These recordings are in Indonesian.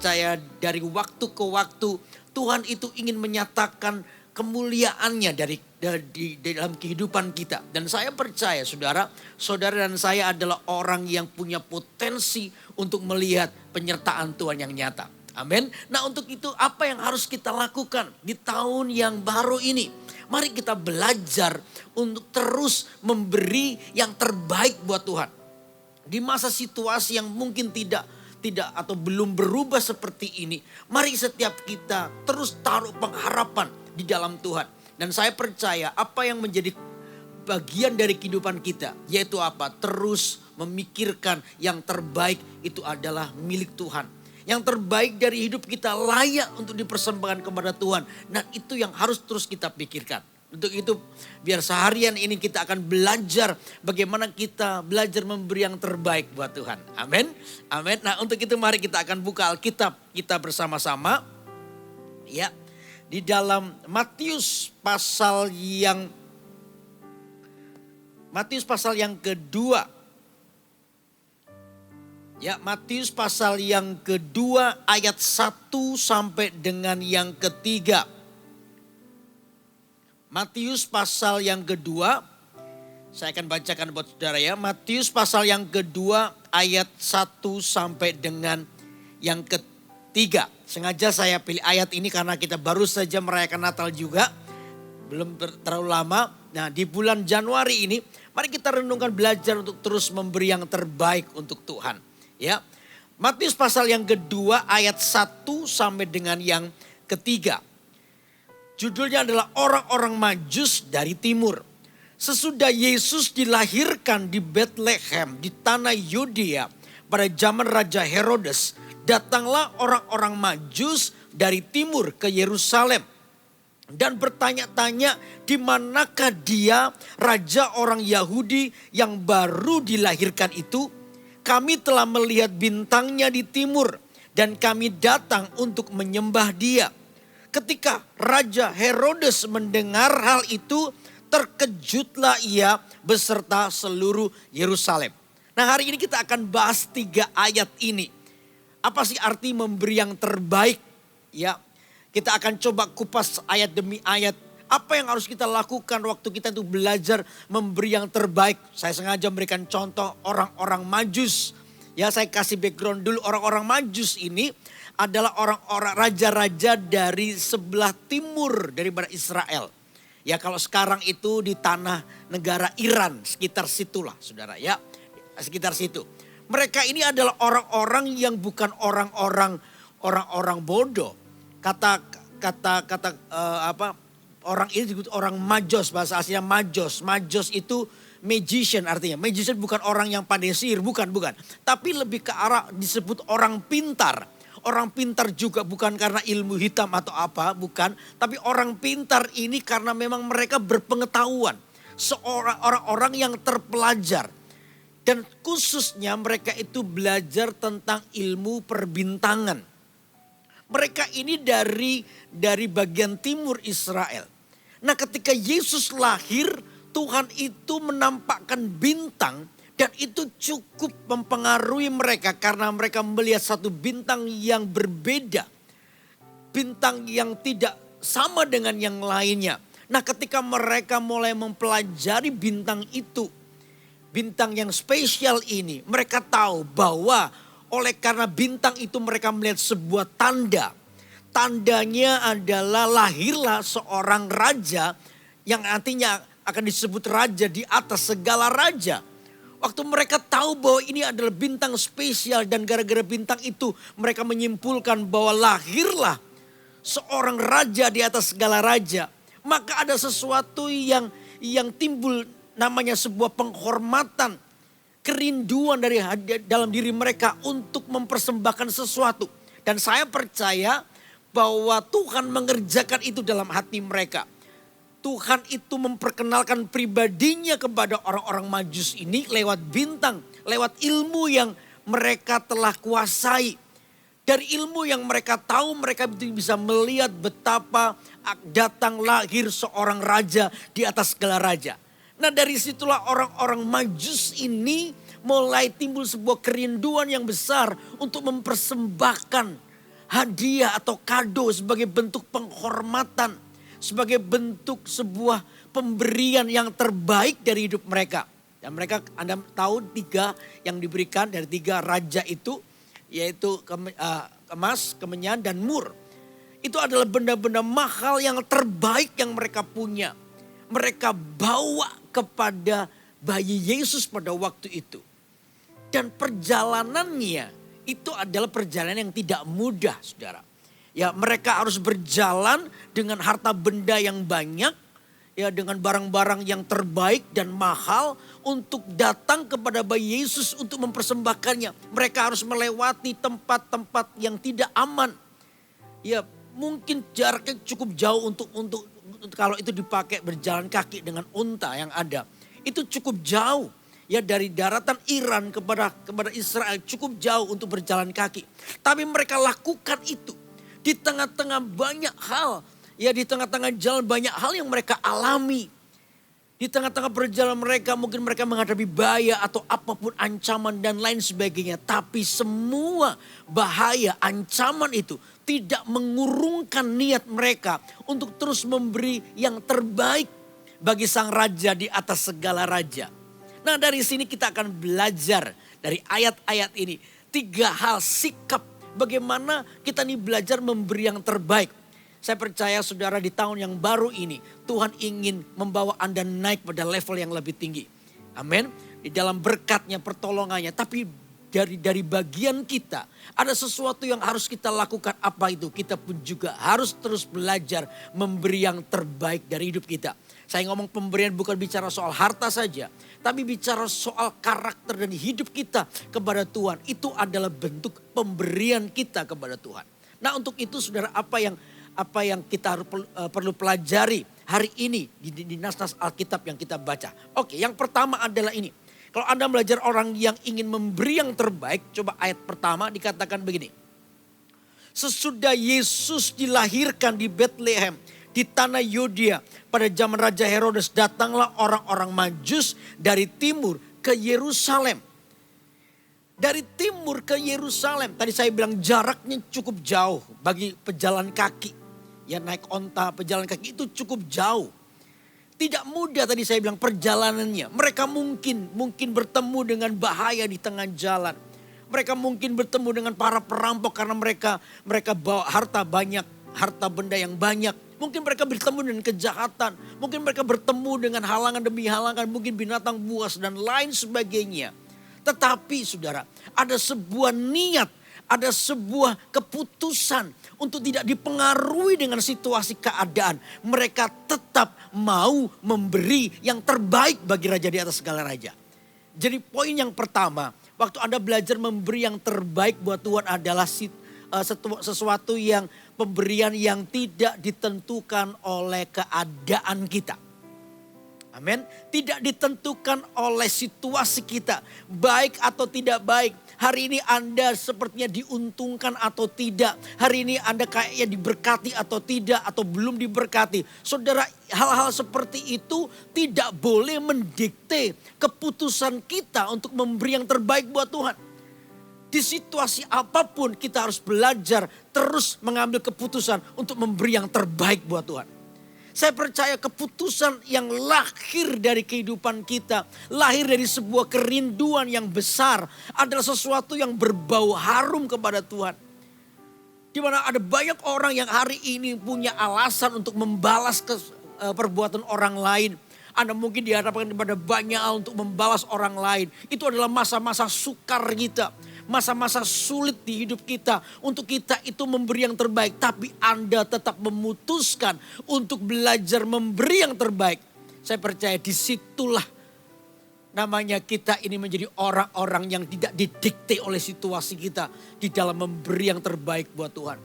percaya dari waktu ke waktu Tuhan itu ingin menyatakan kemuliaannya di dalam kehidupan kita. Dan saya percaya saudara dan saya adalah orang yang punya potensi untuk melihat penyertaan Tuhan yang nyata. Amin. Nah untuk itu apa yang harus kita lakukan di tahun yang baru ini? Mari kita belajar untuk terus memberi yang terbaik buat Tuhan. Di masa situasi yang mungkin tidak atau belum berubah seperti ini. Mari setiap kita terus taruh pengharapan di dalam Tuhan. Dan saya percaya apa yang menjadi bagian dari kehidupan kita. Yaitu apa? Terus memikirkan yang terbaik itu adalah milik Tuhan. Yang terbaik dari hidup kita layak untuk dipersembahkan kepada Tuhan. Dan itu yang harus terus kita pikirkan. Untuk itu biar seharian ini kita akan belajar bagaimana kita belajar memberi yang terbaik buat Tuhan. Amin. Amin. Nah untuk itu mari kita akan buka Alkitab kita bersama-sama. Ya. Di dalam Matius pasal yang kedua. Ya, Matius pasal yang kedua ayat 1 sampai dengan yang ketiga. Matius pasal yang kedua, saya akan bacakan buat saudara ya. Matius pasal yang kedua ayat 1 sampai dengan yang ketiga. Sengaja saya pilih ayat ini karena kita baru saja merayakan Natal juga. Belum terlalu lama. Nah di bulan Januari ini mari kita renungkan belajar untuk terus memberi yang terbaik untuk Tuhan. Ya, Matius pasal yang kedua ayat 1 sampai dengan yang ketiga. Judulnya adalah orang-orang Majus dari timur. Sesudah Yesus dilahirkan di Bethlehem di tanah Yudea pada zaman Raja Herodes, datanglah orang-orang Majus dari timur ke Yerusalem dan bertanya-tanya di manakah dia raja orang Yahudi yang baru dilahirkan itu. Kami telah melihat bintangnya di timur dan kami datang untuk menyembah dia. Ketika Raja Herodes mendengar hal itu, terkejutlah ia beserta seluruh Yerusalem. Nah hari ini kita akan bahas 3 ayat ini. Apa sih arti memberi yang terbaik? Ya, kita akan coba kupas ayat demi ayat. Apa yang harus kita lakukan waktu kita itu belajar memberi yang terbaik? Saya sengaja memberikan contoh orang-orang Majus. Ya saya kasih background dulu, orang-orang Majus ini adalah orang-orang raja-raja dari sebelah timur daripada Israel. Ya kalau sekarang itu di tanah negara Iran, sekitar situlah saudara ya. Sekitar situ. Mereka ini adalah orang-orang yang bukan orang-orang bodoh. Orang ini disebut orang Majos, bahasa aslinya Majos. Majos itu magician artinya. Magician bukan orang yang pandai sihir, bukan. Tapi lebih ke arah disebut orang pintar. Orang pintar juga bukan karena ilmu hitam atau apa, bukan. Tapi orang pintar ini karena memang mereka berpengetahuan. Orang-orang yang terpelajar. Dan khususnya mereka itu belajar tentang ilmu perbintangan. Mereka ini dari bagian timur Israel. Nah ketika Yesus lahir, Tuhan itu menampakkan bintang. Dan itu cukup mempengaruhi mereka karena mereka melihat satu bintang yang berbeda. Bintang yang tidak sama dengan yang lainnya. Nah ketika mereka mulai mempelajari bintang itu. Bintang yang spesial ini. Mereka tahu bahwa oleh karena bintang itu mereka melihat sebuah tanda. Tandanya adalah lahirlah seorang raja yang artinya akan disebut raja di atas segala raja. Waktu mereka tahu bahwa ini adalah bintang spesial dan gara-gara bintang itu mereka menyimpulkan bahwa lahirlah seorang raja di atas segala raja. Maka ada sesuatu yang timbul namanya sebuah penghormatan, kerinduan dari dalam diri mereka untuk mempersembahkan sesuatu. Dan saya percaya bahwa Tuhan mengerjakan itu dalam hati mereka. Tuhan itu memperkenalkan pribadinya kepada orang-orang Majus ini lewat bintang, lewat ilmu yang mereka telah kuasai. Dari ilmu yang mereka tahu mereka bisa melihat betapa datang lahir seorang raja di atas segala raja. Nah dari situlah orang-orang Majus ini mulai timbul sebuah kerinduan yang besar untuk mempersembahkan hadiah atau kado sebagai bentuk penghormatan, sebagai bentuk sebuah pemberian yang terbaik dari hidup mereka. Dan mereka, Anda tahu 3 yang diberikan dari 3 raja itu, yaitu emas, kemenyan, dan mur. Itu adalah benda-benda mahal yang terbaik yang mereka punya. Mereka bawa kepada bayi Yesus pada waktu itu. Dan perjalanannya itu adalah perjalanan yang tidak mudah, saudara. Ya, mereka harus berjalan dengan harta benda yang banyak, ya, dengan barang-barang yang terbaik dan mahal untuk datang kepada bayi Yesus untuk mempersembahkannya. Mereka harus melewati tempat-tempat yang tidak aman. Ya, mungkin jaraknya cukup jauh untuk kalau itu dipakai berjalan kaki dengan unta yang ada. Itu cukup jauh. Ya, dari daratan Iran kepada Israel cukup jauh untuk berjalan kaki. Tapi mereka lakukan itu di tengah-tengah banyak hal. Ya, di tengah-tengah jalan banyak hal yang mereka alami. Di tengah-tengah perjalanan mereka mungkin mereka menghadapi bahaya atau apapun ancaman dan lain sebagainya. Tapi semua bahaya, ancaman itu tidak mengurungkan niat mereka untuk terus memberi yang terbaik bagi sang raja di atas segala raja. Nah, dari sini kita akan belajar dari ayat-ayat ini 3 hal sikap bagaimana kita nih belajar memberi yang terbaik. Saya percaya saudara di tahun yang baru ini Tuhan ingin membawa Anda naik pada level yang lebih tinggi. Amin. Di dalam berkatnya, pertolongannya. Tapi dari bagian kita ada sesuatu yang harus kita lakukan. Apa itu? Kita pun juga harus terus belajar memberi yang terbaik dari hidup kita. Saya ngomong pemberian bukan bicara soal harta saja. Tapi bicara soal karakter dan hidup kita kepada Tuhan. Itu adalah bentuk pemberian kita kepada Tuhan. Nah, untuk itu saudara, apa yang kita perlu pelajari hari ini di nas-nas Alkitab yang kita baca. Oke, yang pertama adalah ini. Kalau Anda belajar orang yang ingin memberi yang terbaik, coba ayat pertama dikatakan begini. Sesudah Yesus dilahirkan di Bethlehem, di tanah Yudea, pada zaman Raja Herodes, datanglah orang-orang Majus dari timur ke Yerusalem. Dari timur ke Yerusalem, tadi saya bilang jaraknya cukup jauh bagi pejalan kaki. Ya, naik onta, pejalan kaki itu cukup jauh. Tidak mudah tadi saya bilang perjalanannya. Mereka mungkin bertemu dengan bahaya di tengah jalan. Mereka mungkin bertemu dengan para perampok karena mereka bawa harta banyak, harta benda yang banyak. Mungkin mereka bertemu dengan kejahatan. Mungkin mereka bertemu dengan halangan demi halangan. Mungkin binatang buas dan lain sebagainya. Tetapi saudara, ada sebuah niat, ada sebuah keputusan untuk tidak dipengaruhi dengan situasi keadaan. Mereka tetap mau memberi yang terbaik bagi raja di atas segala raja. Jadi poin yang pertama, waktu Anda belajar memberi yang terbaik buat Tuhan adalah sesuatu yang pemberian yang tidak ditentukan oleh keadaan kita. Amin. Tidak ditentukan oleh situasi kita. Baik atau tidak baik. Hari ini Anda sepertinya diuntungkan atau tidak. Hari ini Anda kayaknya diberkati atau tidak. Atau belum diberkati. Saudara, hal-hal seperti itu tidak boleh mendikte keputusan kita untuk memberi yang terbaik buat Tuhan. Di situasi apapun kita harus belajar terus mengambil keputusan untuk memberi yang terbaik buat Tuhan. Saya percaya keputusan yang lahir dari kehidupan kita, lahir dari sebuah kerinduan yang besar adalah sesuatu yang berbau harum kepada Tuhan. Di mana ada banyak orang yang hari ini punya alasan untuk membalas perbuatan orang lain. Anda mungkin dihadapkan kepada banyak hal untuk membalas orang lain. Itu adalah masa-masa sukar kita. Masa-masa sulit di hidup kita. Untuk kita itu memberi yang terbaik. Tapi Anda tetap memutuskan untuk belajar memberi yang terbaik. Saya percaya disitulah namanya kita ini menjadi orang-orang yang tidak didikte oleh situasi kita. Di dalam memberi yang terbaik buat Tuhan.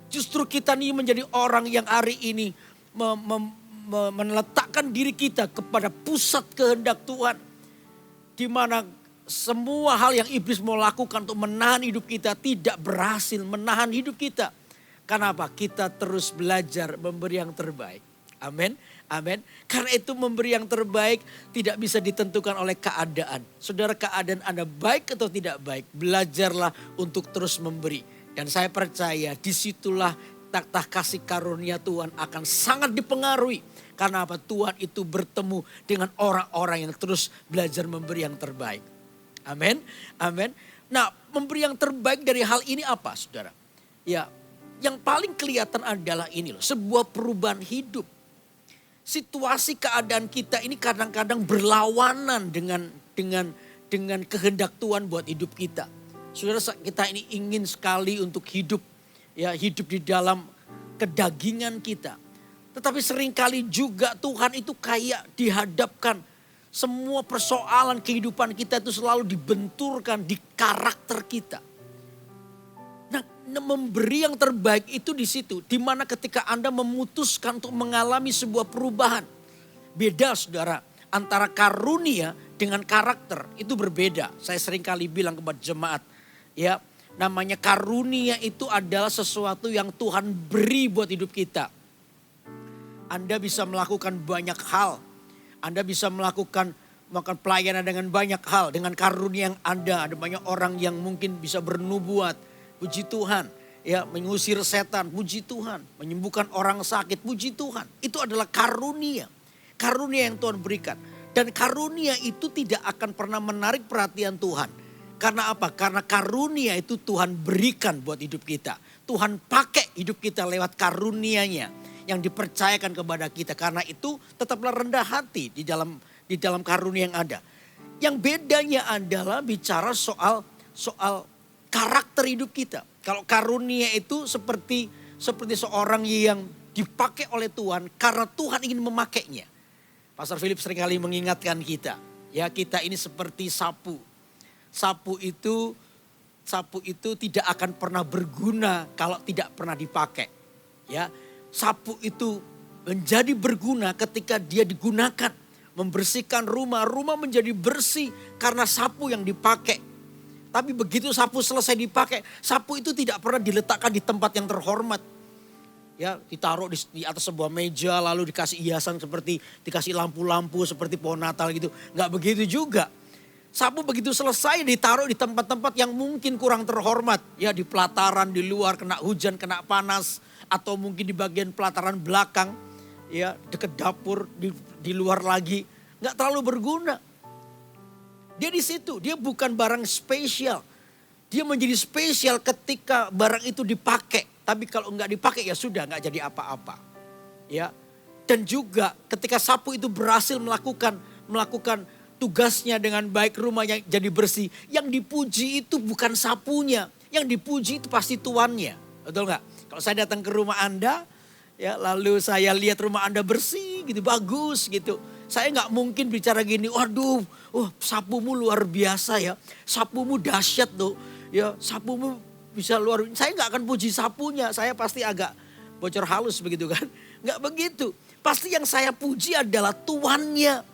Justru kita ini menjadi orang yang hari ini meletakkan diri kita kepada pusat kehendak Tuhan. Di mana semua hal yang iblis mau lakukan untuk menahan hidup kita tidak berhasil menahan hidup kita. Karena apa? Kita terus belajar memberi yang terbaik. Amin. Amin. Karena itu memberi yang terbaik tidak bisa ditentukan oleh keadaan. Saudara, keadaan Anda baik atau tidak baik, belajarlah untuk terus memberi. Dan saya percaya disitulah takhta kasih karunia Tuhan akan sangat dipengaruhi. Karena apa? Tuhan itu bertemu dengan orang-orang yang terus belajar memberi yang terbaik. Amin. Amin. Nah, memberi yang terbaik dari hal ini apa, saudara? Ya, yang paling kelihatan adalah ini loh, sebuah perubahan hidup. Situasi keadaan kita ini kadang-kadang berlawanan dengan kehendak Tuhan buat hidup kita. Saudara, kita ini ingin sekali untuk hidup, ya, hidup di dalam kedagingan kita. Tetapi seringkali juga Tuhan itu kayak dihadapkan semua persoalan kehidupan kita itu selalu dibenturkan di karakter kita. Nah, memberi yang terbaik itu di situ, di mana ketika Anda memutuskan untuk mengalami sebuah perubahan. Beda, saudara, antara karunia dengan karakter itu berbeda. Saya seringkali bilang kepada jemaat, ya, namanya karunia itu adalah sesuatu yang Tuhan beri buat hidup kita. Anda bisa melakukan banyak hal. Anda bisa melakukan pelayanan dengan banyak hal. Dengan karunia yang ada banyak orang yang mungkin bisa bernubuat. Puji Tuhan. Ya, mengusir setan, puji Tuhan. Menyembuhkan orang sakit, puji Tuhan. Itu adalah karunia. Karunia yang Tuhan berikan. Dan karunia itu tidak akan pernah menarik perhatian Tuhan. Karena apa? Karena karunia itu Tuhan berikan buat hidup kita. Tuhan pakai hidup kita lewat karunianya yang dipercayakan kepada kita. Karena itu tetaplah rendah hati di dalam karunia yang ada. Yang bedanya adalah bicara soal karakter hidup kita. Kalau karunia itu seperti seorang yang dipakai oleh Tuhan karena Tuhan ingin memakainya. Pastor Philip seringkali mengingatkan kita, ya, kita ini seperti sapu. Sapu itu tidak akan pernah berguna kalau tidak pernah dipakai. Ya, sapu itu menjadi berguna ketika dia digunakan. Membersihkan rumah menjadi bersih karena sapu yang dipakai. Tapi begitu sapu selesai dipakai, sapu itu tidak pernah diletakkan di tempat yang terhormat. Ya, ditaruh di atas sebuah meja lalu dikasih hiasan seperti dikasih lampu-lampu seperti pohon Natal gitu. Enggak begitu juga. Sapu begitu selesai ditaruh di tempat-tempat yang mungkin kurang terhormat. Ya, di pelataran, di luar, kena hujan, kena panas. Atau mungkin di bagian pelataran belakang, ya, dekat dapur, di luar lagi. Nggak terlalu berguna. Dia di situ, dia bukan barang spesial. Dia menjadi spesial ketika barang itu dipakai. Tapi kalau nggak dipakai ya sudah, nggak jadi apa-apa. Ya. Dan juga ketika sapu itu berhasil melakukan tugasnya dengan baik, rumahnya jadi bersih. Yang dipuji itu bukan sapunya. Yang dipuji itu pasti tuannya. Betul nggak? Kalau saya datang ke rumah Anda, ya, lalu saya lihat rumah Anda bersih gitu, bagus gitu. Saya nggak mungkin bicara gini, waduh, sapumu luar biasa ya. Sapumu dahsyat tuh. Ya, sapumu bisa luar biasa. Saya nggak akan puji sapunya, saya pasti agak bocor halus begitu kan. Nggak begitu. Pasti yang saya puji adalah tuannya.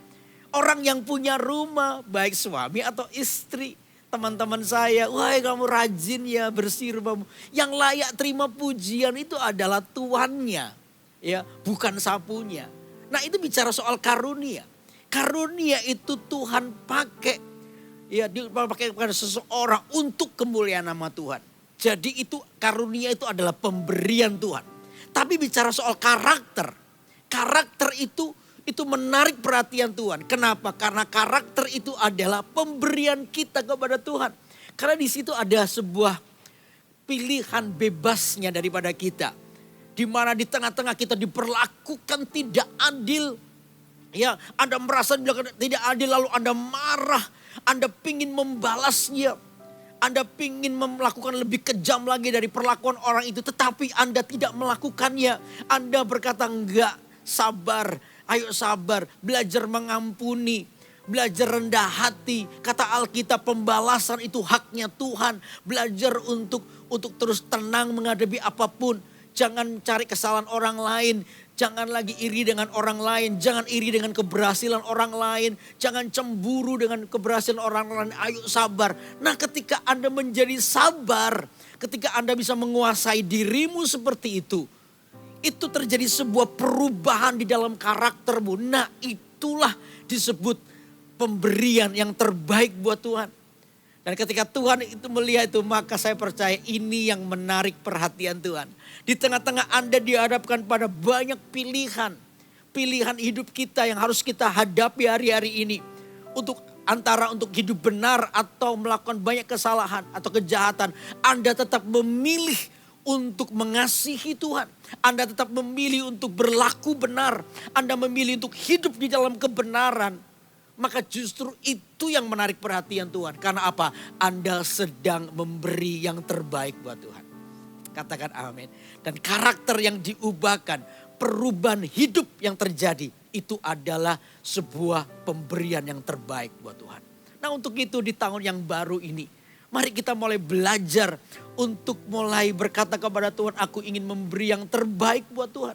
Orang yang punya rumah, baik suami atau istri. Teman-teman saya, wah kamu rajin ya, bersih rumahmu. Yang layak terima pujian itu adalah tuannya, ya, bukan sapunya. Nah, itu bicara soal karunia. Karunia itu Tuhan pakai, ya, dipakai kepada seseorang untuk kemuliaan nama Tuhan. Jadi itu karunia itu adalah pemberian Tuhan. Tapi bicara soal karakter itu menarik perhatian Tuhan. Kenapa? Karena karakter itu adalah pemberian kita kepada Tuhan. Karena di situ ada sebuah pilihan bebasnya daripada kita. Di mana di tengah-tengah kita diperlakukan tidak adil. Ya, Anda merasa tidak adil lalu Anda marah. Anda pingin membalasnya. Anda pingin melakukan lebih kejam lagi dari perlakuan orang itu. Tetapi Anda tidak melakukannya. Anda berkata enggak, sabar. Ayo sabar, belajar mengampuni, belajar rendah hati. Kata Alkitab, pembalasan itu haknya Tuhan. Belajar untuk terus tenang menghadapi apapun. Jangan cari kesalahan orang lain. Jangan lagi iri dengan orang lain. Jangan iri dengan keberhasilan orang lain. Jangan cemburu dengan keberhasilan orang lain. Ayo sabar. Nah, ketika Anda menjadi sabar, ketika Anda bisa menguasai dirimu seperti itu terjadi sebuah perubahan di dalam karaktermu. Nah, itulah disebut pemberian yang terbaik buat Tuhan. Dan ketika Tuhan itu melihat itu, maka saya percaya ini yang menarik perhatian Tuhan. Di tengah-tengah Anda dihadapkan pada banyak pilihan. Pilihan hidup kita yang harus kita hadapi hari-hari ini. Untuk antara untuk hidup benar atau melakukan banyak kesalahan atau kejahatan. Anda tetap memilih untuk mengasihi Tuhan. Anda tetap memilih untuk berlaku benar. Anda memilih untuk hidup di dalam kebenaran. Maka justru itu yang menarik perhatian Tuhan. Karena apa? Anda sedang memberi yang terbaik buat Tuhan. Katakan amin. Dan karakter yang diubahkan, perubahan hidup yang terjadi, itu adalah sebuah pemberian yang terbaik buat Tuhan. Nah untuk itu di tahun yang baru ini, mari kita mulai belajar untuk mulai berkata kepada Tuhan, aku ingin memberi yang terbaik buat Tuhan.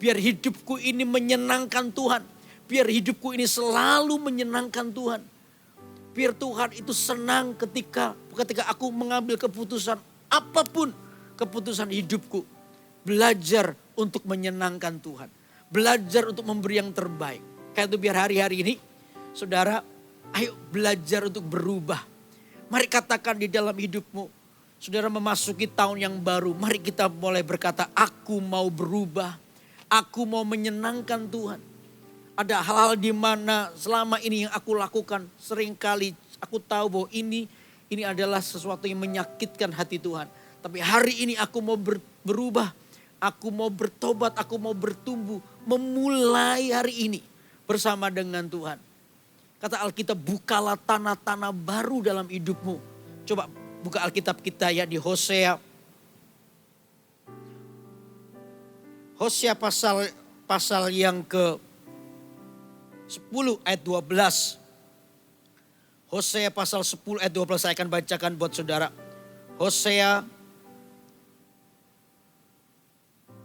Biar hidupku ini menyenangkan Tuhan. Biar hidupku ini selalu menyenangkan Tuhan. Biar Tuhan itu senang ketika aku mengambil keputusan apapun keputusan hidupku. Belajar untuk menyenangkan Tuhan. Belajar untuk memberi yang terbaik. Kayak itu biar hari-hari ini saudara ayo belajar untuk berubah. Mari katakan di dalam hidupmu. Saudara memasuki tahun yang baru. Mari kita mulai berkata aku mau berubah. Aku mau menyenangkan Tuhan. Ada hal-hal di mana selama ini yang aku lakukan seringkali aku tahu bahwa ini adalah sesuatu yang menyakitkan hati Tuhan. Tapi hari ini aku mau berubah, aku mau bertobat, aku mau bertumbuh, memulai hari ini bersama dengan Tuhan. Kata Alkitab, bukalah tanah-tanah baru dalam hidupmu. Coba buka Alkitab kita ya di Hosea. Hosea pasal yang ke 10 ayat 12. Hosea pasal 10 ayat 12 saya akan bacakan buat saudara. Hosea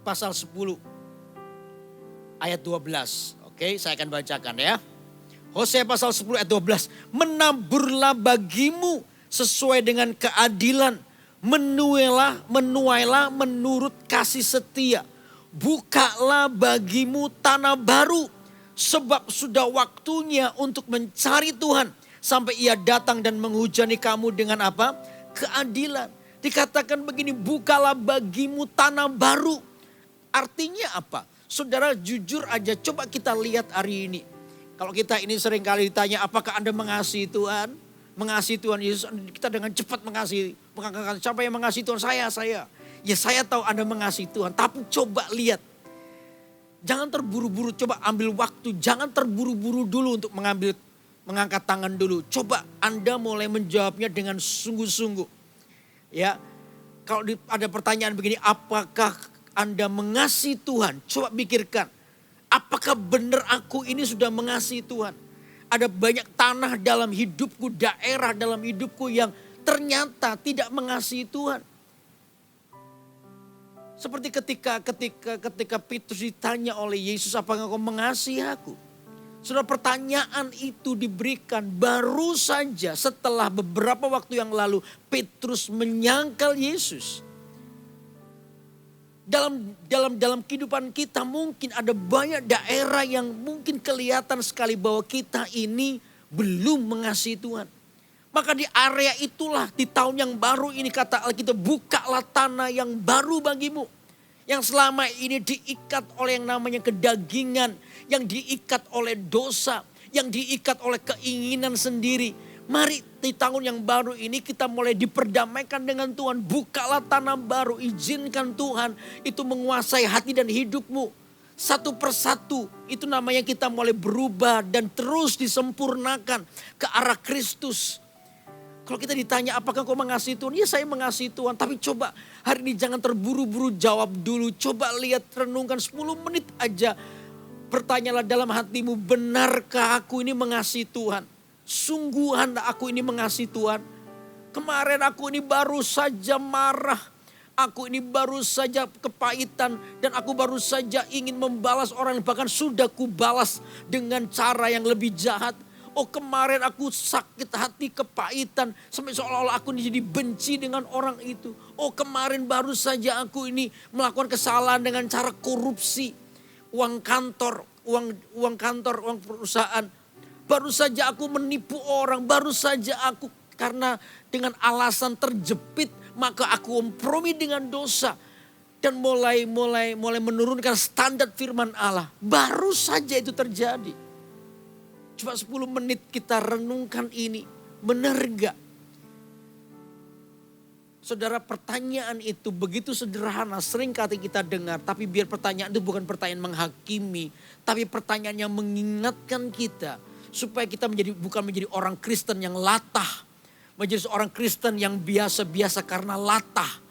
pasal 10 ayat 12. Oke, saya akan bacakan ya. Hosea pasal 10 ayat 12. Menaburlah bagimu sesuai dengan keadilan. Menuailah menurut kasih setia. Bukalah bagimu tanah baru. Sebab sudah waktunya untuk mencari Tuhan. Sampai ia datang dan menghujani kamu dengan apa? Keadilan. Dikatakan begini, bukalah bagimu tanah baru. Artinya apa? Saudara jujur aja, coba kita lihat hari ini. Kalau kita ini sering kali ditanya, apakah Anda mengasihi Tuhan? Mengasihi Tuhan Yesus, kita dengan cepat mengasihi. Siapa yang mengasihi Tuhan? Saya. Ya saya tahu Anda mengasihi Tuhan, tapi coba lihat. Jangan terburu-buru, coba ambil waktu. Jangan terburu-buru dulu untuk mengangkat tangan dulu. Coba Anda mulai menjawabnya dengan sungguh-sungguh. Ya, kalau ada pertanyaan begini, apakah Anda mengasihi Tuhan? Coba pikirkan, apakah benar aku ini sudah mengasihi Tuhan? Ada banyak tanah dalam hidupku, daerah dalam hidupku yang ternyata tidak mengasihi Tuhan. Seperti ketika Petrus ditanya oleh Yesus, apakah kau mengasihi aku? Saudara, pertanyaan itu diberikan baru saja setelah beberapa waktu yang lalu Petrus menyangkal Yesus. Dalam kehidupan kita mungkin ada banyak daerah yang mungkin kelihatan sekali bahwa kita ini belum mengasihi Tuhan. Maka di area itulah di tahun yang baru ini kata Alkitab, bukalah tanah yang baru bagimu. Yang selama ini diikat oleh yang namanya kedagingan, yang diikat oleh dosa, yang diikat oleh keinginan sendiri. Mari di tahun yang baru ini kita mulai diperdamaikan dengan Tuhan. Bukalah tanah baru, izinkan Tuhan itu menguasai hati dan hidupmu. Satu persatu itu namanya kita mulai berubah dan terus disempurnakan ke arah Kristus. Kalau kita ditanya apakah kau mengasihi Tuhan? Ya saya mengasihi Tuhan. Tapi coba hari ini jangan terburu-buru jawab dulu. Coba lihat, renungkan 10 menit aja. Bertanyalah dalam hatimu, benarkah aku ini mengasihi Tuhan? Sungguhan aku ini mengasihi Tuhan? Kemarin aku ini baru saja marah. Aku ini baru saja kepahitan. Dan aku baru saja ingin membalas orang yang bahkan sudah kubalas dengan cara yang lebih jahat. Oh kemarin aku sakit hati, kepahitan, sampai seolah-olah aku ini jadi benci dengan orang itu. Oh kemarin baru saja aku ini melakukan kesalahan dengan cara korupsi. Uang kantor, uang perusahaan. Baru saja aku menipu orang, baru saja aku Karena dengan alasan terjepit maka aku kompromi dengan dosa. Dan mulai menurunkan standar firman Allah. Baru saja itu terjadi. Cuma 10 menit kita renungkan ini. Benar enggak? Saudara, pertanyaan itu begitu sederhana, sering kali kita dengar. Tapi biar pertanyaan itu bukan pertanyaan menghakimi. Tapi pertanyaan yang mengingatkan kita. Supaya kita bukan menjadi orang Kristen yang latah. Menjadi seorang Kristen yang biasa-biasa karena latah.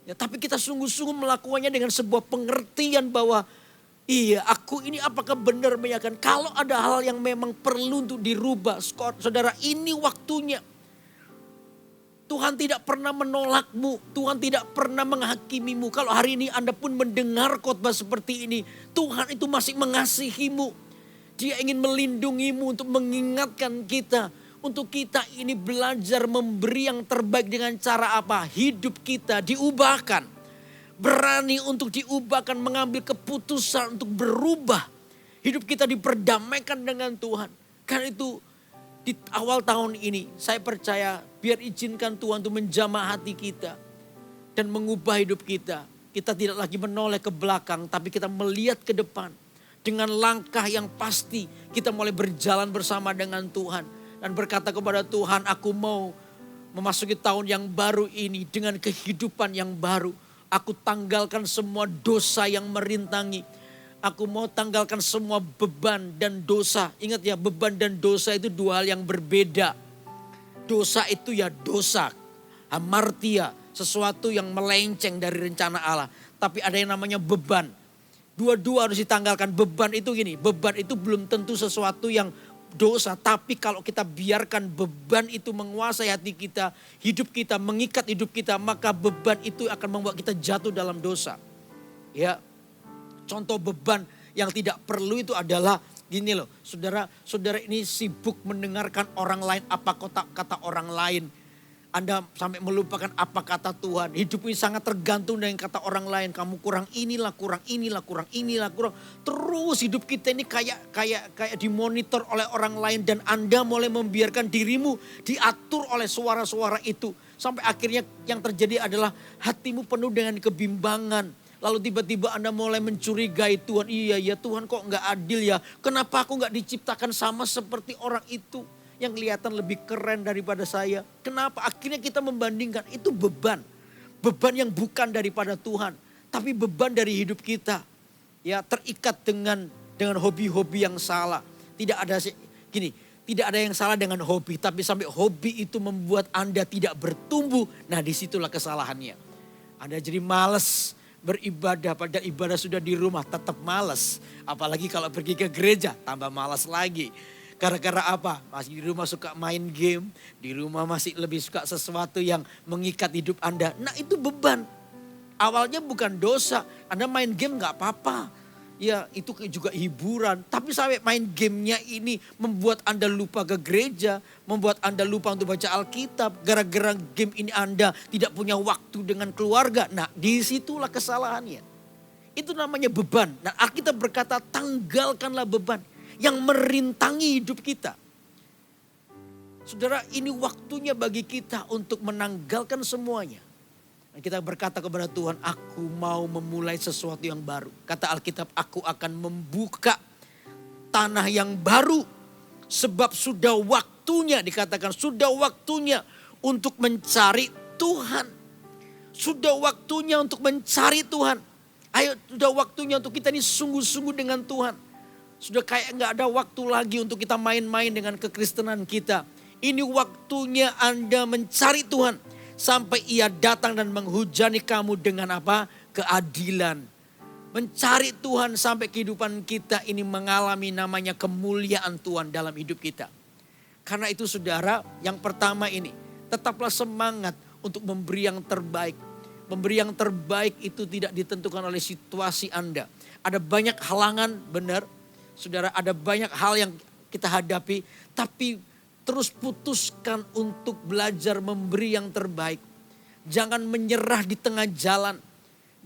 Ya, tapi kita sungguh-sungguh melakukannya dengan sebuah pengertian bahwa iya, aku ini apakah benar meyakinkan. Kalau ada hal yang memang perlu untuk dirubah, saudara, ini waktunya. Tuhan tidak pernah menolakmu, Tuhan tidak pernah menghakimimu. Kalau hari ini Anda pun mendengar khotbah seperti ini, Tuhan itu masih mengasihimu. Dia ingin melindungimu untuk mengingatkan kita. Untuk kita ini belajar memberi yang terbaik dengan cara apa? Hidup kita diubahkan. Berani untuk diubahkan, mengambil keputusan untuk berubah. Hidup kita diperdamaikan dengan Tuhan. Karena itu di awal tahun ini saya percaya biar izinkan Tuhan untuk menjamah hati kita. Dan mengubah hidup kita. Kita tidak lagi menoleh ke belakang tapi kita melihat ke depan. Dengan langkah yang pasti kita mulai berjalan bersama dengan Tuhan. Dan berkata kepada Tuhan, aku mau memasuki tahun yang baru ini dengan kehidupan yang baru. Aku tanggalkan semua dosa yang merintangi. Aku mau tanggalkan semua beban dan dosa. Ingat ya, beban dan dosa itu dua hal yang berbeda. Dosa itu ya dosa, hamartia, sesuatu yang melenceng dari rencana Allah. Tapi ada yang namanya beban. Dua-dua harus ditanggalkan. Beban itu gini, beban itu belum tentu sesuatu yang dosa, tapi kalau kita biarkan beban itu menguasai hati kita, hidup kita, mengikat hidup kita, maka beban itu akan membuat kita jatuh dalam dosa. Ya, contoh beban yang tidak perlu itu adalah gini loh, saudara ini sibuk mendengarkan orang lain apa kata orang lain. Anda sampai melupakan apa kata Tuhan. Hidup ini sangat tergantung dengan kata orang lain. Kamu kurang inilah, kurang inilah, kurang inilah, kurang. Terus hidup kita ini kayak dimonitor oleh orang lain. Dan Anda mulai membiarkan dirimu diatur oleh suara-suara itu. Sampai akhirnya yang terjadi adalah hatimu penuh dengan kebimbangan. Lalu tiba-tiba Anda mulai mencurigai Tuhan. Iya Tuhan kok gak adil ya. Kenapa aku gak diciptakan sama seperti orang itu. Yang kelihatan lebih keren daripada saya. Kenapa? Akhirnya kita membandingkan. Itu beban. Beban yang bukan daripada Tuhan. Tapi beban dari hidup kita. Ya, terikat dengan hobi-hobi yang salah. Tidak ada yang salah dengan hobi. Tapi sampai hobi itu membuat Anda tidak bertumbuh. Nah, disitulah kesalahannya. Anda jadi malas beribadah. Padahal ibadah sudah di rumah tetap malas. Apalagi kalau pergi ke gereja tambah malas lagi. Gara-gara apa? Masih di rumah suka main game. Di rumah masih lebih suka sesuatu yang mengikat hidup Anda. Nah, itu beban. Awalnya bukan dosa. Anda main game gak apa-apa. Ya, itu juga hiburan. Tapi sampai main gamenya ini membuat Anda lupa ke gereja. Membuat Anda lupa untuk baca Alkitab. Gara-gara game ini Anda tidak punya waktu dengan keluarga. Nah, disitulah kesalahannya. Itu namanya beban. Dan Alkitab berkata, tanggalkanlah beban yang merintangi hidup kita. Saudara, ini waktunya bagi kita untuk menanggalkan semuanya. Dan kita berkata kepada Tuhan, aku mau memulai sesuatu yang baru. Kata Alkitab, aku akan membuka tanah yang baru. Sebab sudah waktunya, dikatakan sudah waktunya untuk mencari Tuhan. Sudah waktunya untuk mencari Tuhan. Ayo, sudah waktunya untuk kita ini sungguh-sungguh dengan Tuhan. Sudah kayak gak ada waktu lagi untuk kita main-main dengan kekristenan kita. Ini waktunya Anda mencari Tuhan. Sampai ia datang dan menghujani kamu dengan apa? Keadilan. Mencari Tuhan sampai kehidupan kita ini mengalami namanya kemuliaan Tuhan dalam hidup kita. Karena itu saudara, yang pertama ini. Tetaplah semangat untuk memberi yang terbaik. Memberi yang terbaik itu tidak ditentukan oleh situasi Anda. Ada banyak halangan, benar. Saudara, ada banyak hal yang kita hadapi, tapi terus putuskan untuk belajar memberi yang terbaik. Jangan menyerah di tengah jalan.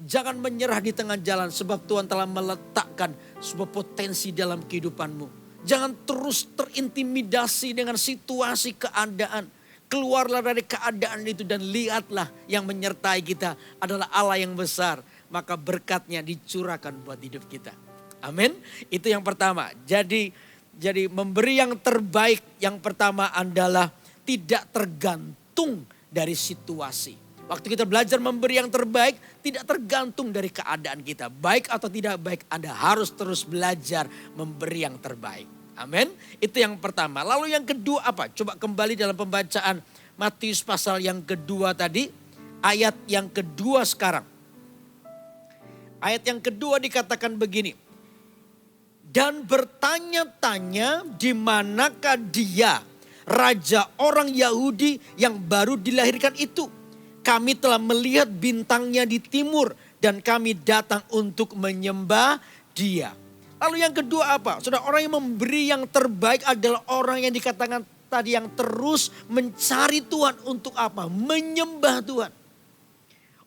Jangan menyerah di tengah jalan sebab Tuhan telah meletakkan sebuah potensi dalam kehidupanmu. Jangan terus terintimidasi dengan situasi keadaan. Keluarlah dari keadaan itu dan lihatlah yang menyertai kita adalah Allah yang besar. Maka berkatnya dicurahkan buat hidup kita. Amin. Itu yang pertama. Jadi memberi yang terbaik yang pertama adalah tidak tergantung dari situasi. Waktu kita belajar memberi yang terbaik tidak tergantung dari keadaan kita. Baik atau tidak baik, Anda harus terus belajar memberi yang terbaik. Amin. Itu yang pertama. Lalu yang kedua apa? Coba kembali dalam pembacaan Matius pasal yang kedua tadi. Ayat yang kedua sekarang. Ayat yang kedua dikatakan begini. Dan bertanya-tanya di manakah dia, raja orang Yahudi yang baru dilahirkan itu. Kami telah melihat bintangnya di timur dan kami datang untuk menyembah dia. Lalu yang kedua apa? Saudara, orang yang memberi yang terbaik adalah orang yang dikatakan tadi yang terus mencari Tuhan untuk apa? Menyembah Tuhan.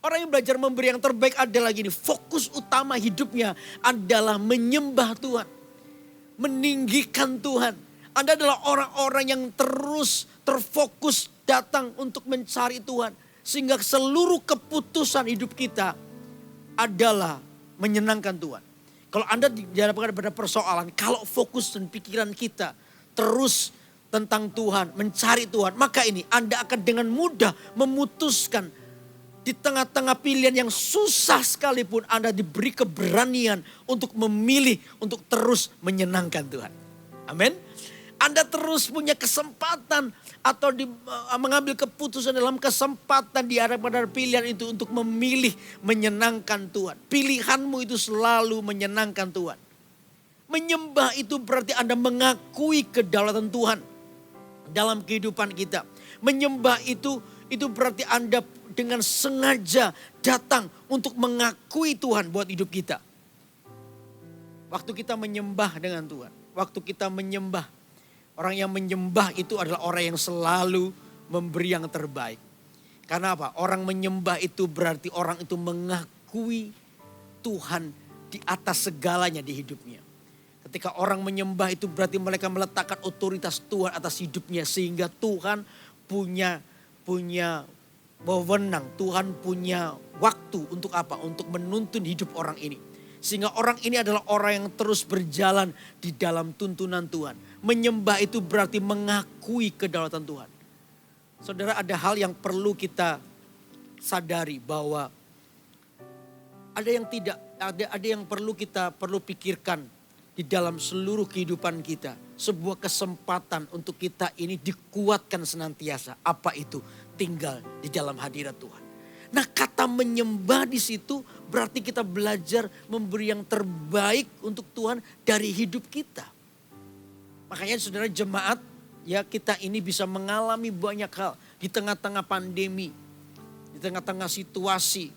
Orang yang belajar memberi yang terbaik adalah gini, fokus utama hidupnya adalah menyembah Tuhan. Meninggikan Tuhan. Anda adalah orang-orang yang terus terfokus datang untuk mencari Tuhan. Sehingga seluruh keputusan hidup kita adalah menyenangkan Tuhan. Kalau Anda dihadapkan pada persoalan, kalau fokus dan pikiran kita terus tentang Tuhan, mencari Tuhan, maka ini Anda akan dengan mudah memutuskan di tengah-tengah pilihan yang susah sekalipun Anda diberi keberanian untuk memilih untuk terus menyenangkan Tuhan. Amin. Anda terus punya kesempatan atau mengambil keputusan dalam kesempatan di hadapan pilihan itu untuk memilih menyenangkan Tuhan. Pilihanmu itu selalu menyenangkan Tuhan. Menyembah itu berarti Anda mengakui kedaulatan Tuhan dalam kehidupan kita. Menyembah itu berarti Anda dengan sengaja datang untuk mengakui Tuhan buat hidup kita. Waktu kita menyembah dengan Tuhan, waktu kita menyembah, orang yang menyembah itu adalah orang yang selalu memberi yang terbaik. Karena apa? Orang menyembah itu berarti orang itu mengakui Tuhan di atas segalanya di hidupnya. Ketika orang menyembah itu berarti mereka meletakkan otoritas Tuhan atas hidupnya. Sehingga Tuhan punya wewenang, Tuhan punya waktu untuk apa? Untuk menuntun hidup orang ini. Sehingga orang ini adalah orang yang terus berjalan di dalam tuntunan Tuhan. Menyembah itu berarti mengakui kedaulatan Tuhan. Saudara, ada hal yang perlu kita sadari bahwa ada yang perlu kita pikirkan di dalam seluruh kehidupan kita. Sebuah kesempatan untuk kita ini dikuatkan senantiasa. Apa itu? Tinggal di dalam hadirat Tuhan. Nah, kata menyembah di situ berarti kita belajar memberi yang terbaik untuk Tuhan dari hidup kita. Makanya saudara jemaat, ya kita ini bisa mengalami banyak hal di tengah-tengah pandemi, di tengah-tengah situasi.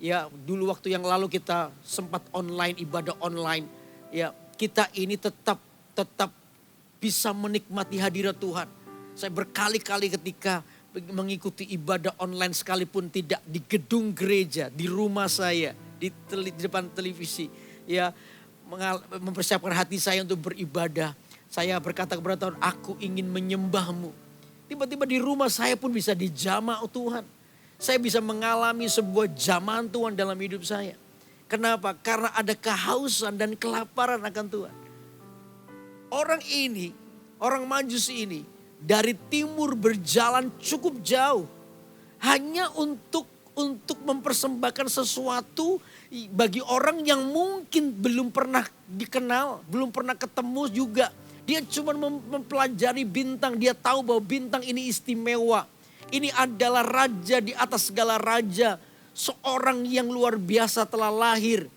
Ya, dulu waktu yang lalu kita sempat online, ibadah online. Ya, kita ini tetap bisa menikmati hadirat Tuhan. Saya berkali-kali ketika mengikuti ibadah online sekalipun tidak di gedung gereja, di rumah saya, di depan televisi. Ya, mempersiapkan hati saya untuk beribadah. Saya berkata kepada Tuhan, aku ingin menyembah-Mu. Tiba-tiba di rumah saya pun bisa dijamah Tuhan. Saya bisa mengalami sebuah jamahan Tuhan dalam hidup saya. Kenapa? Karena ada kehausan dan kelaparan akan Tuhan. Orang Majusi ini dari timur berjalan cukup jauh. Hanya untuk mempersembahkan sesuatu bagi orang yang mungkin belum pernah dikenal, belum pernah ketemu juga. Dia cuma mempelajari bintang, dia tahu bahwa bintang ini istimewa. Ini adalah raja di atas segala raja. Seorang yang luar biasa telah lahir.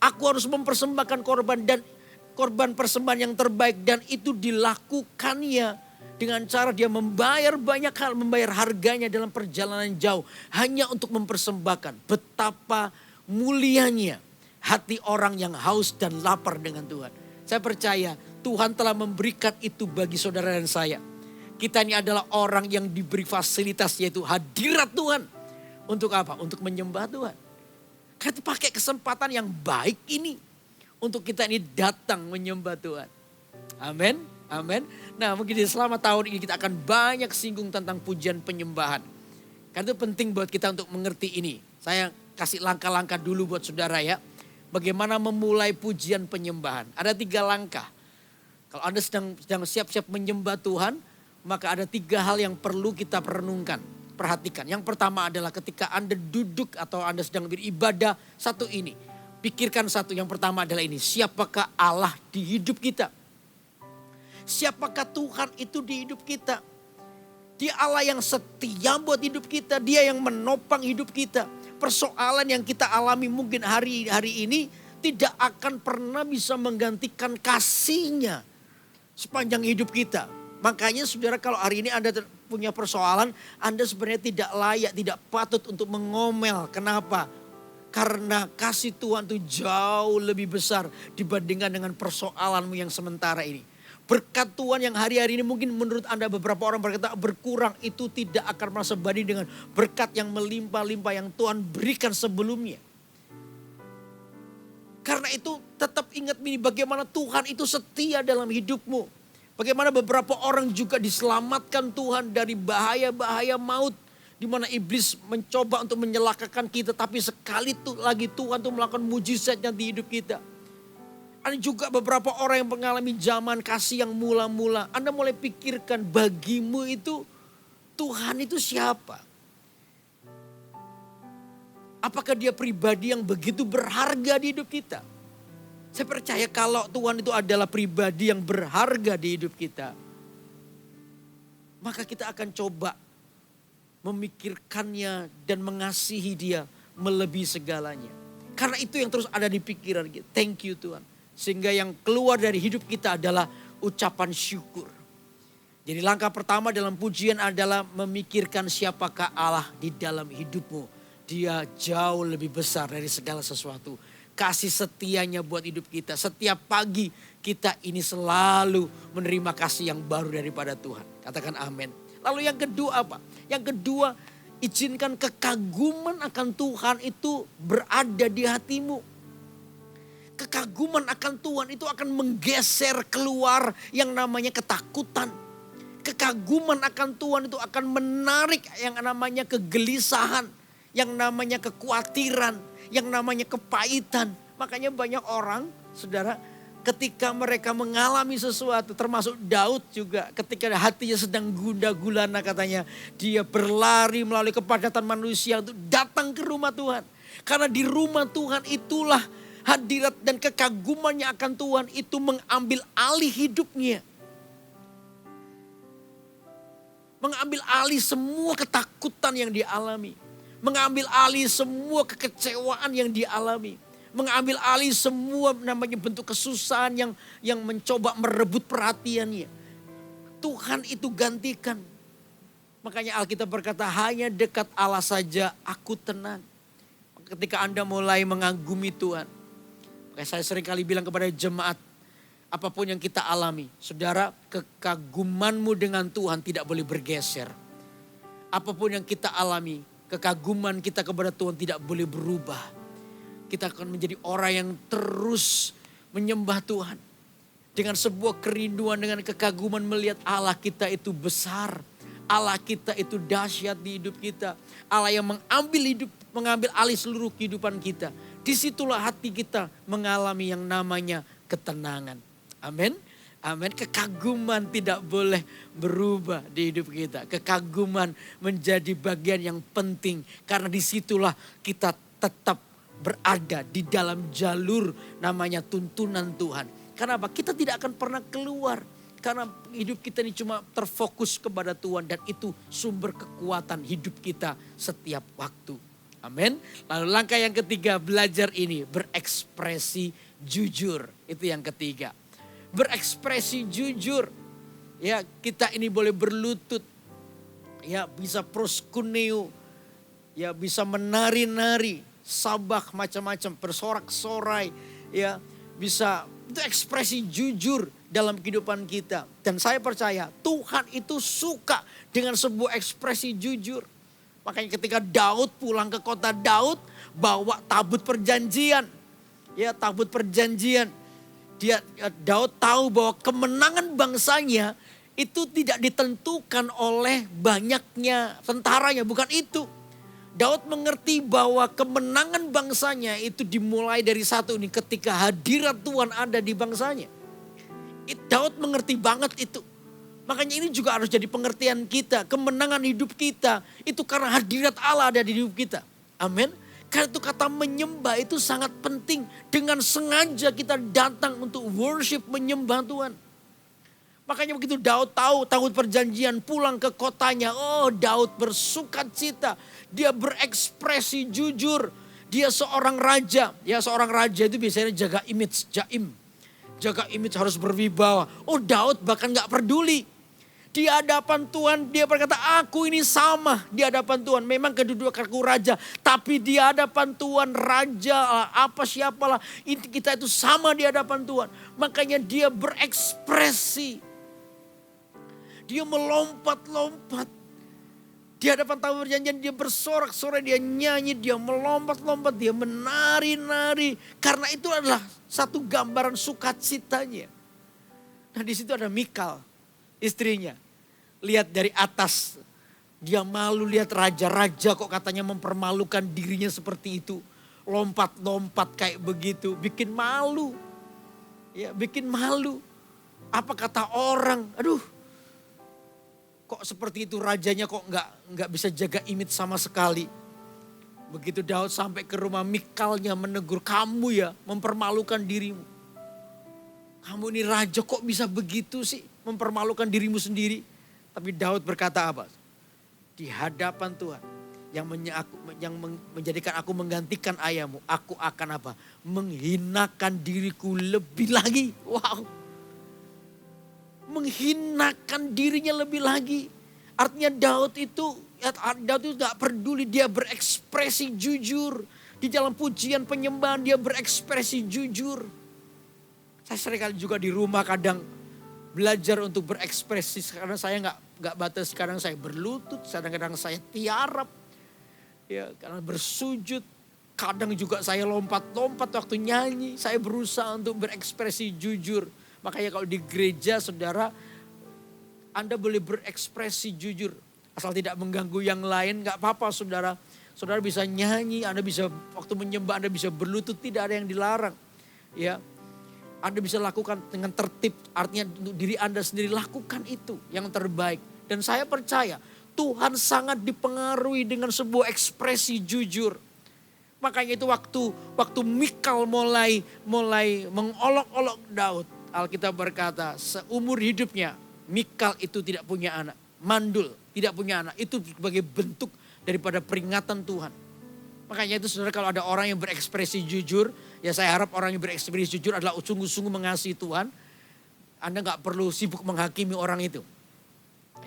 Aku harus mempersembahkan korban persembahan yang terbaik. Dan itu dilakukannya dengan cara dia membayar banyak hal. Membayar harganya dalam perjalanan jauh. Hanya untuk mempersembahkan. Betapa mulianya hati orang yang haus dan lapar dengan Tuhan. Saya percaya Tuhan telah memberikan itu bagi saudara dan saya. Kita ini adalah orang yang diberi fasilitas yaitu hadirat Tuhan. Untuk apa? Untuk menyembah Tuhan. Kita pakai kesempatan yang baik ini. Untuk kita ini datang menyembah Tuhan. Amin. Amin. Nah mungkin di selama tahun ini kita akan banyak singgung tentang pujian penyembahan. Karena itu penting buat kita untuk mengerti ini. Saya kasih langkah-langkah dulu buat saudara ya. Bagaimana memulai pujian penyembahan. Ada 3 langkah. Kalau Anda sedang siap-siap menyembah Tuhan, maka ada 3 hal yang perlu kita renungkan. Perhatikan. Yang pertama adalah ketika Anda duduk atau Anda sedang beribadah, satu ini. Pikirkan satu, yang pertama adalah ini. Siapakah Allah di hidup kita? Siapakah Tuhan itu di hidup kita? Dia Allah yang setia buat hidup kita. Dia yang menopang hidup kita. Persoalan yang kita alami mungkin hari ini tidak akan pernah bisa menggantikan kasihnya sepanjang hidup kita. Makanya saudara kalau hari ini Anda punya persoalan, Anda sebenarnya tidak layak, tidak patut untuk mengomel. Kenapa? Karena kasih Tuhan itu jauh lebih besar dibandingkan dengan persoalanmu yang sementara ini. Berkat Tuhan yang hari-hari ini mungkin menurut Anda beberapa orang berkata berkurang, itu tidak akan merasa banding dengan berkat yang melimpah-limpah yang Tuhan berikan sebelumnya. Karena itu tetap ingat ini bagaimana Tuhan itu setia dalam hidupmu. Bagaimana beberapa orang juga diselamatkan Tuhan dari bahaya-bahaya maut. Di mana iblis mencoba untuk menyelakakan kita. Tapi sekali lagi Tuhan tuh melakukan mujizatnya di hidup kita. Ada juga beberapa orang yang mengalami zaman kasih yang mula-mula. Anda mulai pikirkan bagimu itu Tuhan itu siapa? Apakah dia pribadi yang begitu berharga di hidup kita? Saya percaya kalau Tuhan itu adalah pribadi yang berharga di hidup kita. Maka kita akan coba memikirkannya dan mengasihi dia melebihi segalanya. Karena itu yang terus ada di pikiran kita. Thank you Tuhan. Sehingga yang keluar dari hidup kita adalah ucapan syukur. Jadi langkah pertama dalam pujian adalah memikirkan siapakah Allah di dalam hidupmu. Dia jauh lebih besar dari segala sesuatu. Kasih setianya buat hidup kita. Setiap pagi kita ini selalu menerima kasih yang baru daripada Tuhan. Katakan amin. Lalu yang kedua apa? Yang kedua, izinkan kekaguman akan Tuhan itu berada di hatimu. Kekaguman akan Tuhan itu akan menggeser keluar yang namanya ketakutan. Kekaguman akan Tuhan itu akan menarik yang namanya kegelisahan, yang namanya kekhawatiran, yang namanya kepahitan. Makanya banyak orang, saudara, ketika mereka mengalami sesuatu, termasuk Daud juga ketika hatinya sedang gundah gulana katanya. Dia berlari melalui kepadatan manusia untuk datang ke rumah Tuhan. Karena di rumah Tuhan itulah hadirat dan kekagumannya akan Tuhan itu mengambil alih hidupnya. Mengambil alih semua ketakutan yang dialami. Mengambil alih semua kekecewaan yang dialami. Mengambil alih semua namanya bentuk kesusahan yang mencoba merebut perhatiannya. Tuhan itu gantikan. Makanya Alkitab berkata hanya dekat Allah saja aku tenang. Ketika Anda mulai mengagumi Tuhan. Makanya saya sering kali bilang kepada jemaat. Apapun yang kita alami. Saudara, kekagumanmu dengan Tuhan tidak boleh bergeser. Apapun yang kita alami. Kekaguman kita kepada Tuhan tidak boleh berubah. Kita akan menjadi orang yang terus menyembah Tuhan. Dengan sebuah kerinduan, dengan kekaguman melihat Allah kita itu besar. Allah kita itu dahsyat di hidup kita. Allah yang mengambil alih seluruh kehidupan kita. Disitulah hati kita mengalami yang namanya ketenangan. Amin. Amin. Kekaguman tidak boleh berubah di hidup kita. Kekaguman menjadi bagian yang penting. Karena disitulah kita tetap berada di dalam jalur namanya tuntunan Tuhan. Karena apa? Kita tidak akan pernah keluar. Karena hidup kita ini cuma terfokus kepada Tuhan. Dan itu sumber kekuatan hidup kita setiap waktu. Amin. Lalu langkah yang ketiga, belajar ini berekspresi jujur. Itu yang ketiga. Berekspresi jujur. Ya, kita ini boleh berlutut. Ya, bisa proskuneo. Ya, bisa menari-nari, sabah macam-macam, bersorak-sorai. Ya, bisa itu ekspresi jujur dalam kehidupan kita. Dan saya percaya Tuhan itu suka dengan sebuah ekspresi jujur. Makanya ketika Daud pulang ke kota Daud, bawa tabut perjanjian. Ya, tabut perjanjian. Daud tahu bahwa kemenangan bangsanya itu tidak ditentukan oleh banyaknya tentaranya, bukan itu. Daud mengerti bahwa kemenangan bangsanya itu dimulai dari satu ini, ketika hadirat Tuhan ada di bangsanya. Daud mengerti banget itu. Makanya ini juga harus jadi pengertian kita. Kemenangan hidup kita itu karena hadirat Allah ada di hidup kita. Amin. Karena itu kata menyembah itu sangat penting. Dengan sengaja kita datang untuk worship, menyembah Tuhan. Makanya begitu Daud tahu tahun perjanjian pulang ke kotanya. Oh, Daud bersukacita. Dia berekspresi jujur. Dia seorang raja. Ya, seorang raja itu biasanya jaga image, jaim. Jaga image, harus berwibawa. Oh, Daud bahkan gak peduli. Di hadapan Tuhan dia berkata, aku ini sama di hadapan Tuhan. Memang kedudukanku raja, tapi di hadapan Tuhan raja apa siapalah. Kita itu sama di hadapan Tuhan. Makanya dia berekspresi. Dia melompat-lompat. Di hadapan tamu perjanjian dia bersorak-sorai, dia nyanyi, dia melompat-lompat, dia menari-nari. Karena itu adalah satu gambaran sukacitanya. Nah di situ ada Mikal, istrinya. Lihat dari atas, dia malu lihat raja-raja kok katanya mempermalukan dirinya seperti itu. Lompat-lompat kayak begitu, bikin malu. Ya, bikin malu. Apa kata orang? Aduh, kok seperti itu rajanya, kok nggak bisa jaga image sama sekali. Begitu Daud sampai ke rumah, Mikalnya menegur, kamu ya mempermalukan dirimu. Kamu ini raja kok bisa begitu sih, mempermalukan dirimu sendiri. Tapi Daud berkata apa? Di hadapan Tuhan yang menjadikan aku menggantikan ayahmu, aku akan apa? Menghinakan diriku lebih lagi. Wow. Menghinakan dirinya lebih lagi. Artinya Daud itu gak peduli, dia berekspresi jujur. Di dalam pujian penyembahan dia berekspresi jujur. Saya seringkali juga di rumah kadang belajar untuk berekspresi. Karena saya gak batas, kadang saya berlutut, kadang-kadang saya tiarap. Ya, karena bersujud. Kadang juga saya lompat-lompat waktu nyanyi. Saya berusaha untuk berekspresi jujur. Makanya kalau di gereja saudara, Anda boleh berekspresi jujur. Asal tidak mengganggu yang lain, gak apa-apa saudara. Saudara bisa nyanyi, Anda bisa waktu menyembah, Anda bisa berlutut, tidak ada yang dilarang. Ya, Anda bisa lakukan dengan tertib, artinya untuk diri Anda sendiri, lakukan itu yang terbaik. Dan saya percaya Tuhan sangat dipengaruhi dengan sebuah ekspresi jujur. Makanya itu waktu Mikal mulai mengolok-olok Daud, Alkitab berkata seumur hidupnya Mikal itu tidak punya anak. Mandul, tidak punya anak. Itu sebagai bentuk daripada peringatan Tuhan. Makanya itu saudara, kalau ada orang yang berekspresi jujur, ya saya harap orang yang berekspresi jujur adalah sungguh-sungguh mengasihi Tuhan. Anda gak perlu sibuk menghakimi orang itu.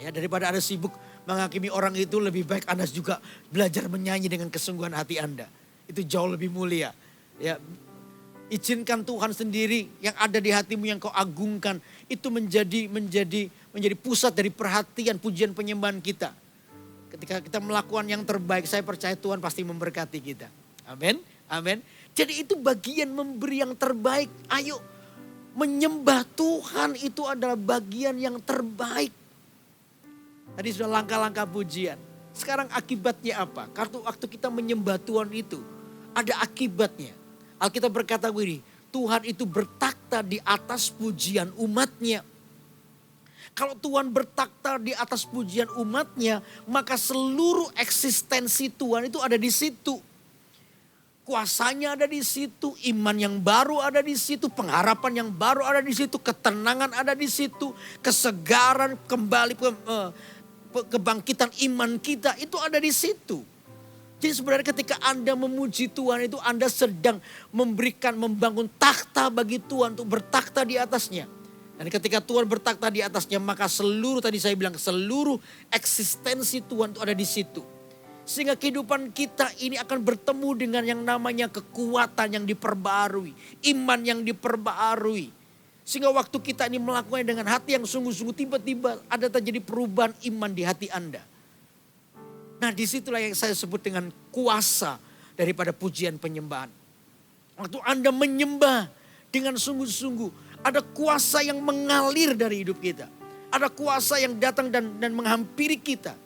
Ya, daripada Anda sibuk menghakimi orang itu, lebih baik Anda juga belajar menyanyi dengan kesungguhan hati Anda. Itu jauh lebih mulia. Ya, izinkan Tuhan sendiri yang ada di hatimu yang kau agungkan itu menjadi pusat dari perhatian pujian penyembahan kita. Ketika kita melakukan yang terbaik, saya percaya Tuhan pasti memberkati kita. Amin, amin. Jadi itu bagian memberi yang terbaik. Ayo, menyembah Tuhan itu adalah bagian yang terbaik. Tadi sudah langkah-langkah pujian. Sekarang akibatnya apa? Karena waktu kita menyembah Tuhan itu ada akibatnya. Alkitab berkata begini, Tuhan itu bertakhta di atas pujian umatnya. Kalau Tuhan bertakhta di atas pujian umatnya, maka seluruh eksistensi Tuhan itu ada di situ. Kuasanya ada di situ, iman yang baru ada di situ, pengharapan yang baru ada di situ, ketenangan ada di situ, kesegaran kembali kebangkitan iman kita itu ada di situ. Jadi sebenarnya ketika Anda memuji Tuhan itu Anda sedang membangun takhta bagi Tuhan untuk bertakhta di atasnya. Dan ketika Tuhan bertakhta di atasnya, maka seluruh, tadi saya bilang, seluruh eksistensi Tuhan itu ada di situ. Sehingga kehidupan kita ini akan bertemu dengan yang namanya kekuatan yang diperbarui, iman yang diperbarui. Sehingga waktu kita ini melakukannya dengan hati yang sungguh-sungguh, tiba-tiba ada terjadi perubahan iman di hati Anda. Nah, disitulah yang saya sebut dengan kuasa daripada pujian penyembahan. Waktu Anda menyembah dengan sungguh-sungguh. Ada kuasa yang mengalir dari hidup kita. Ada kuasa yang datang dan menghampiri kita.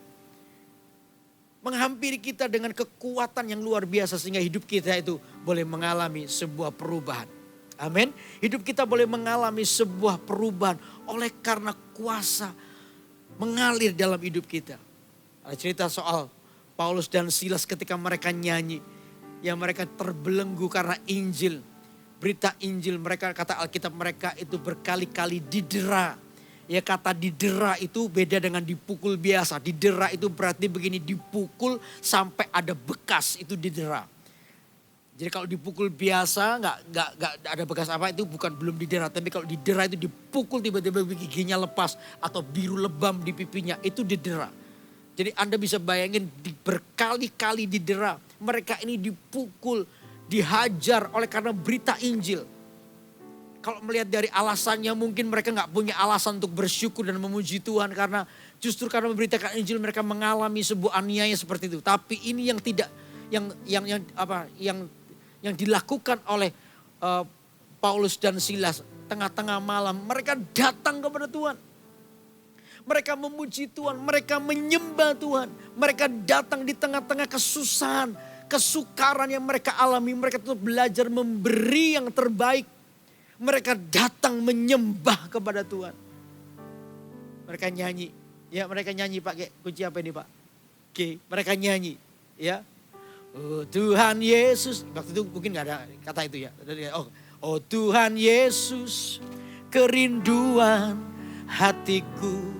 Menghampiri kita dengan kekuatan yang luar biasa sehingga hidup kita itu boleh mengalami sebuah perubahan. Amin. Hidup kita boleh mengalami sebuah perubahan oleh karena kuasa mengalir dalam hidup kita. Ada cerita soal Paulus dan Silas ketika mereka nyanyi. Ya mereka terbelenggu karena Injil. Berita Injil mereka, kata Alkitab mereka itu berkali-kali didera. Ya kata didera itu beda dengan dipukul biasa. Didera itu berarti begini, dipukul sampai ada bekas, itu didera. Jadi kalau dipukul biasa nggak ada bekas apa, itu belum didera. Tapi kalau didera itu dipukul tiba-tiba giginya lepas atau biru lebam di pipinya, itu didera. Jadi Anda bisa bayangin berkali-kali didera. Mereka ini dipukul, dihajar oleh karena berita Injil. Kalau melihat dari alasannya mungkin mereka nggak punya alasan untuk bersyukur dan memuji Tuhan. Karena justru karena memberitakan Injil mereka mengalami sebuah aniaya seperti itu. Tapi ini yang tidak, yang dilakukan oleh Paulus dan Silas tengah-tengah malam. Mereka datang kepada Tuhan. Mereka memuji Tuhan, mereka menyembah Tuhan. Mereka datang di tengah-tengah kesusahan, kesukaran yang mereka alami. Mereka tetap belajar memberi yang terbaik. Mereka datang menyembah kepada Tuhan. Mereka nyanyi. Ya mereka nyanyi pakai kunci apa ini Pak? G. Mereka nyanyi. Ya. Oh Tuhan Yesus. Waktu itu mungkin gak ada kata itu ya. Oh Tuhan Yesus, kerinduan hatiku.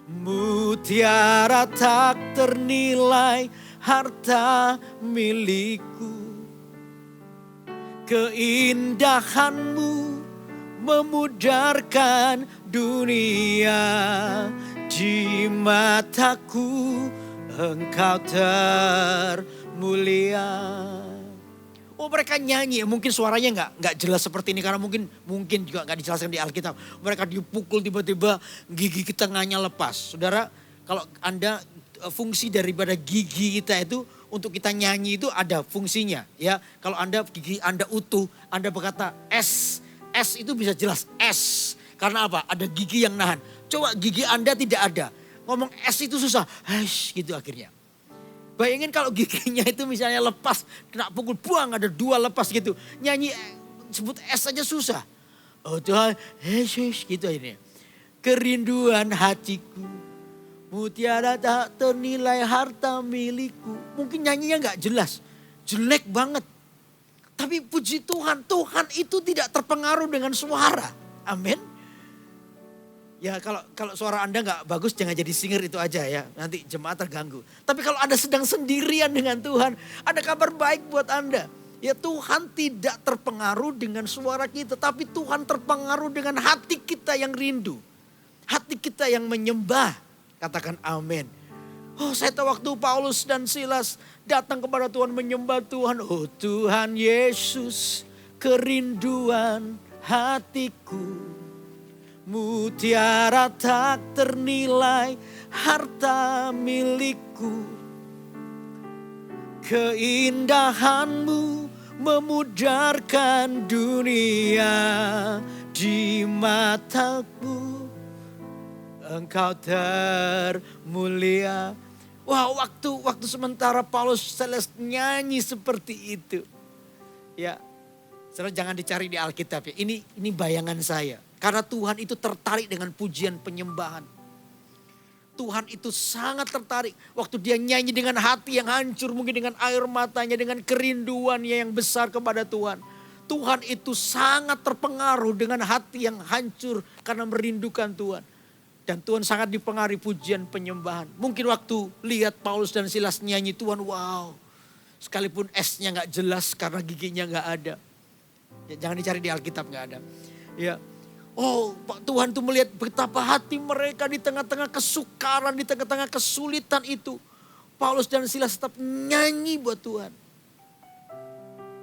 Mutiara tak ternilai harta milikku. Keindahanmu memudarkan dunia. Di mataku engkau termulia. Oh mereka nyanyi, mungkin suaranya nggak jelas seperti ini karena mungkin juga nggak dijelaskan di Alkitab. Mereka dipukul tiba-tiba gigi tengahnya lepas. Saudara, kalau Anda fungsi daripada gigi kita itu untuk kita nyanyi itu ada fungsinya ya. Kalau gigi Anda utuh, Anda berkata S itu bisa jelas S. Karena apa? Ada gigi yang nahan. Coba gigi Anda tidak ada. Ngomong S itu susah. Gitu akhirnya. Bayangin kalau giginya itu misalnya lepas, kena pukul buang ada 2 lepas gitu. Nyanyi sebut S aja susah. Oh Tuhan Yesus gitu akhirnya. Kerinduan hatiku. Mutiara tak ternilai harta milikku. Mungkin nyanyinya gak jelas. Jelek banget. Tapi puji Tuhan. Tuhan itu tidak terpengaruh dengan suara. Amin. Ya kalau suara Anda gak bagus jangan jadi singer itu aja ya. Nanti jemaat terganggu. Tapi kalau Anda sedang sendirian dengan Tuhan. Ada kabar baik buat Anda. Ya Tuhan tidak terpengaruh dengan suara kita. Tapi Tuhan terpengaruh dengan hati kita yang rindu. Hati kita yang menyembah. Katakan amin. Oh saya tahu waktu Paulus dan Silas datang kepada Tuhan menyembah Tuhan. Oh Tuhan Yesus, kerinduan hatiku. Mutiara tak ternilai harta milikku. Keindahanmu memudarkan dunia. Di mataku engkau termulia. Wah waktu sementara Paulus Silas nyanyi seperti itu. Ya, saudara jangan dicari di Alkitab ya. Ini bayangan saya. Karena Tuhan itu tertarik dengan pujian penyembahan. Tuhan itu sangat tertarik. Waktu dia nyanyi dengan hati yang hancur. Mungkin dengan air matanya. Dengan kerinduannya yang besar kepada Tuhan. Tuhan itu sangat terpengaruh dengan hati yang hancur. Karena merindukan Tuhan. Dan Tuhan sangat dipengaruhi pujian penyembahan. Mungkin waktu lihat Paulus dan Silas nyanyi Tuhan, wow. Sekalipun S-nya gak jelas karena giginya gak ada. Ya, jangan dicari di Alkitab gak ada. Ya. Oh Tuhan tuh melihat betapa hati mereka di tengah-tengah kesukaran, di tengah-tengah kesulitan itu. Paulus dan Silas tetap nyanyi buat Tuhan.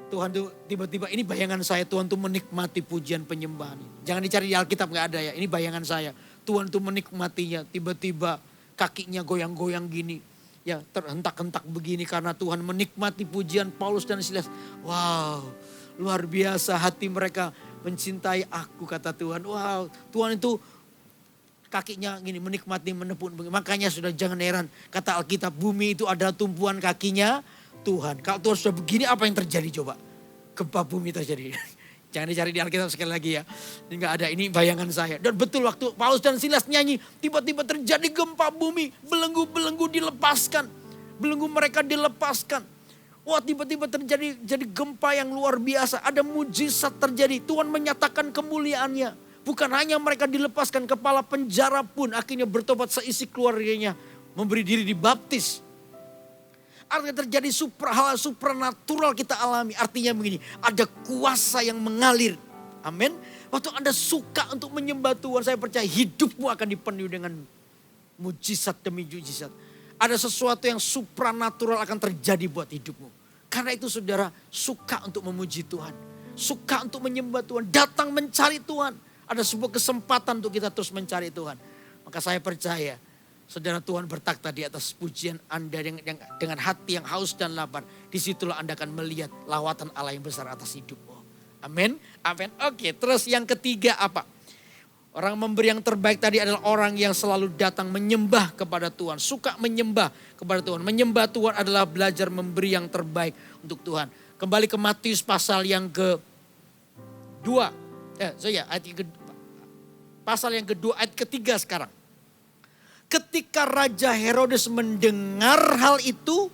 Tuhan tuh tiba-tiba, ini bayangan saya, Tuhan tuh menikmati pujian penyembahan. Jangan dicari di Alkitab gak ada ya, ini bayangan saya. Tuhan tuh menikmatinya, tiba-tiba kakinya goyang-goyang gini. Ya terhentak-hentak begini karena Tuhan menikmati pujian Paulus dan Silas. Wow, luar biasa hati mereka mencintai aku, kata Tuhan. Wow, Tuhan itu kakinya gini menikmati menepuk. Makanya sudah jangan heran, kata Alkitab, bumi itu adalah tumpuan kakinya Tuhan. Kalau Tuhan sudah begini, apa yang terjadi coba? Gempa bumi terjadi. Jangan dicari di Alkitab sekali lagi ya. Ini gak ada, ini bayangan saya. Dan betul waktu Paulus dan Silas nyanyi, tiba-tiba terjadi gempa bumi. Belenggu-belenggu dilepaskan. Belenggu mereka dilepaskan. Wah, tiba-tiba jadi gempa yang luar biasa. Ada mujizat terjadi. Tuhan menyatakan kemuliaannya. Bukan hanya mereka dilepaskan, kepala penjara pun akhirnya bertobat, seisi keluarganya memberi diri dibaptis. Artinya terjadi hal supranatural kita alami. Artinya begini, ada kuasa yang mengalir. Amin. Waktu Anda suka untuk menyembah Tuhan, saya percaya hidupmu akan dipenuhi dengan mujizat demi mujizat. Ada sesuatu yang supranatural akan terjadi buat hidupmu. Karena itu saudara, suka untuk memuji Tuhan. Suka untuk menyembah Tuhan. Datang mencari Tuhan. Ada sebuah kesempatan untuk kita terus mencari Tuhan. Maka saya percaya, saudara, Tuhan bertakhta di atas pujian Anda dengan hati yang haus dan lapar. Disitulah Anda akan melihat lawatan Allah yang besar atas hidupmu. Amin. Amin. Oke, terus yang ketiga apa? Orang memberi yang terbaik tadi adalah orang yang selalu datang menyembah kepada Tuhan. Suka menyembah kepada Tuhan. Menyembah Tuhan adalah belajar memberi yang terbaik untuk Tuhan. Kembali ke Matius pasal yang kedua. Pasal yang kedua ayat ketiga sekarang. Ketika Raja Herodes mendengar hal itu,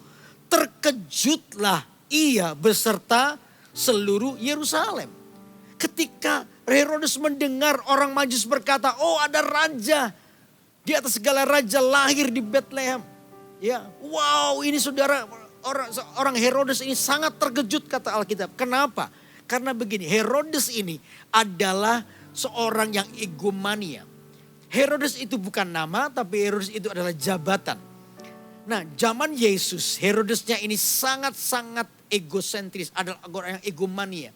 terkejutlah ia beserta seluruh Yerusalem. Ketika Herodes mendengar orang Majus berkata, oh ada raja, di atas segala raja lahir di Bethlehem. Ya, wow, ini saudara, orang Herodes ini sangat terkejut kata Alkitab. Kenapa? Karena begini, Herodes ini adalah seorang yang egomania. Herodes itu bukan nama, tapi Herodes itu adalah jabatan. Nah, zaman Yesus, Herodesnya ini sangat-sangat egosentris, adalah orang yang egomania.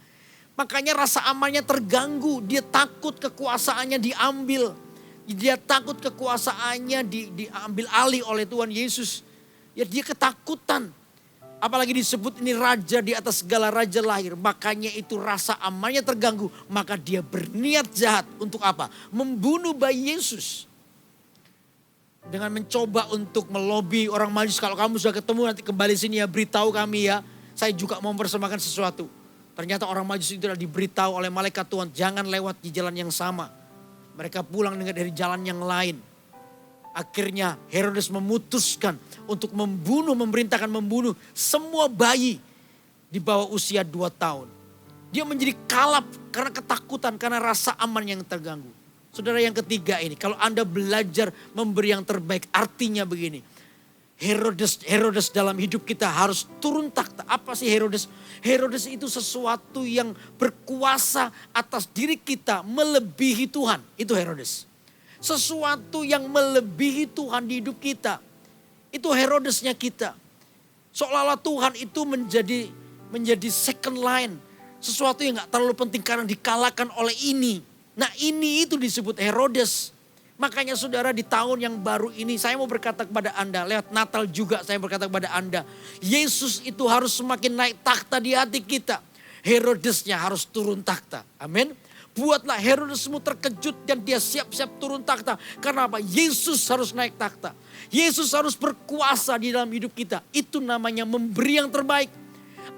Makanya rasa amannya terganggu, dia takut kekuasaannya diambil. Dia takut kekuasaannya diambil alih oleh Tuhan Yesus. Ya, dia ketakutan. Apalagi disebut ini raja di atas segala raja lahir. Makanya itu rasa amannya terganggu. Maka dia berniat jahat untuk apa? Membunuh bayi Yesus. Dengan mencoba untuk melobi orang Majus. Kalau kamu sudah ketemu nanti kembali sini ya, beritahu kami ya. Saya juga mau mempersembahkan sesuatu. Ternyata orang Majus itu sudah diberitahu oleh malaikat Tuhan. Jangan lewat di jalan yang sama. Mereka pulang dari jalan yang lain. Akhirnya Herodes memutuskan untuk memerintahkan membunuh semua bayi di bawah usia 2 tahun. Dia menjadi kalap karena ketakutan, karena rasa aman yang terganggu. Saudara, yang ketiga ini, kalau Anda belajar memberi yang terbaik, artinya begini. Herodes dalam hidup kita harus turun takhta. Apa sih Herodes? Herodes itu sesuatu yang berkuasa atas diri kita melebihi Tuhan. Itu Herodes. Sesuatu yang melebihi Tuhan di hidup kita. Itu Herodesnya kita. Seolah-olah Tuhan itu menjadi second line. Sesuatu yang gak terlalu penting karena dikalahkan oleh ini. Nah, ini itu disebut Herodes. Makanya saudara, di tahun yang baru ini saya mau berkata kepada Anda. Lewat Natal juga saya berkata kepada Anda. Yesus itu harus semakin naik takhta di hati kita. Herodesnya harus turun takhta. Amin. Buatlah Herodesmu terkejut dan dia siap-siap turun takhta. Karena apa? Yesus harus naik takhta. Yesus harus berkuasa di dalam hidup kita. Itu namanya memberi yang terbaik.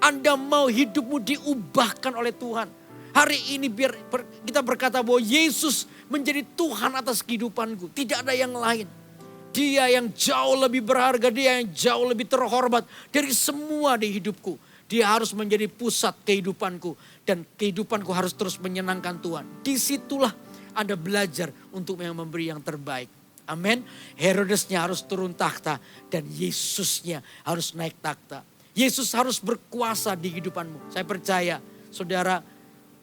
Anda mau hidupmu diubahkan oleh Tuhan. Hari ini biar kita berkata bahwa Yesus menjadi Tuhan atas kehidupanku. Tidak ada yang lain. Dia yang jauh lebih berharga. Dia yang jauh lebih terhormat dari semua di hidupku. Dia harus menjadi pusat kehidupanku. Dan kehidupanku harus terus menyenangkan Tuhan. Disitulah Anda belajar untuk memberi yang terbaik. Amin. Herodesnya harus turun takhta. Dan Yesusnya harus naik takhta. Yesus harus berkuasa di kehidupanmu. Saya percaya, saudara,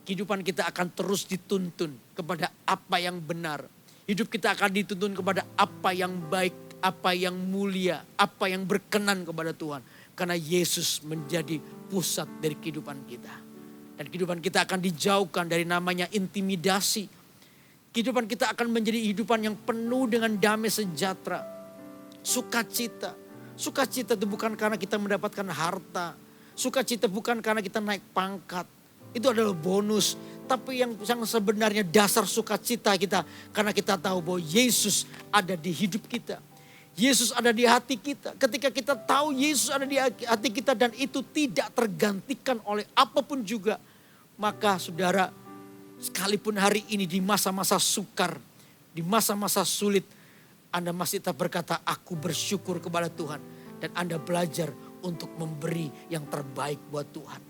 kehidupan kita akan terus dituntun kepada apa yang benar. Hidup kita akan dituntun kepada apa yang baik, apa yang mulia, apa yang berkenan kepada Tuhan. Karena Yesus menjadi pusat dari kehidupan kita. Dan kehidupan kita akan dijauhkan dari namanya intimidasi. Kehidupan kita akan menjadi kehidupan yang penuh dengan damai sejahtera. Sukacita. Sukacita itu bukan karena kita mendapatkan harta. Sukacita bukan karena kita naik pangkat. Itu adalah bonus. Tapi yang sebenarnya dasar sukacita kita. Karena kita tahu bahwa Yesus ada di hidup kita. Yesus ada di hati kita. Ketika kita tahu Yesus ada di hati kita dan itu tidak tergantikan oleh apapun juga. Maka saudara, sekalipun hari ini di masa-masa sukar, di masa-masa sulit, Anda masih tetap berkata, aku bersyukur kepada Tuhan. Dan Anda belajar untuk memberi yang terbaik buat Tuhan.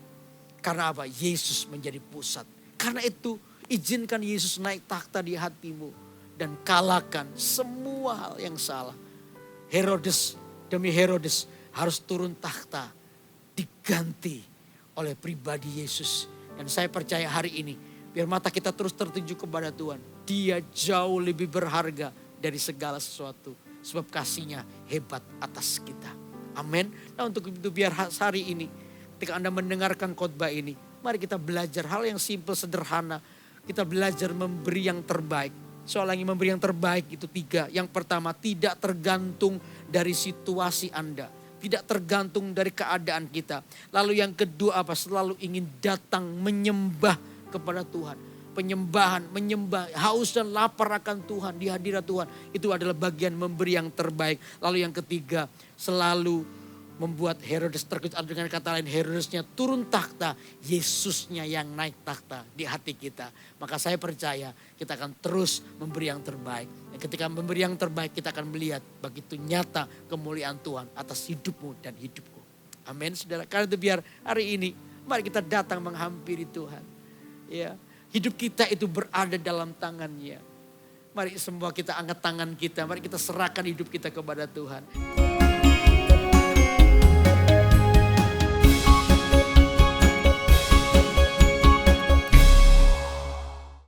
Karena apa? Yesus menjadi pusat. Karena itu izinkan Yesus naik takhta di hatimu. Dan kalahkan semua hal yang salah. Herodes demi Herodes harus turun takhta. Diganti oleh pribadi Yesus. Dan saya percaya hari ini, biar mata kita terus tertuju kepada Tuhan. Dia jauh lebih berharga dari segala sesuatu. Sebab kasihnya hebat atas kita. Amin. Nah untuk itu biar hari ini, ketika Anda mendengarkan khotbah ini, mari kita belajar hal yang simple, sederhana. Kita belajar memberi yang terbaik. Soalnya memberi yang terbaik itu 3. Yang pertama, tidak tergantung dari situasi Anda. Tidak tergantung dari keadaan kita. Lalu yang kedua apa? Selalu ingin datang menyembah kepada Tuhan. Penyembahan, menyembah, haus dan lapar akan Tuhan, di hadirat Tuhan. Itu adalah bagian memberi yang terbaik. Lalu yang ketiga, selalu membuat Herodes terkejut. Dengan kata lain, Herodesnya turun takhta, Yesusnya yang naik takhta di hati kita. Maka saya percaya kita akan terus memberi yang terbaik. Dan ketika memberi yang terbaik, kita akan melihat begitu nyata kemuliaan Tuhan atas hidupmu dan hidupku. Amin, saudara. Karena itu biar hari ini, mari kita datang menghampiri Tuhan. Ya, hidup kita itu berada dalam tangan-Nya. Mari semua kita angkat tangan kita, mari kita serahkan hidup kita kepada Tuhan.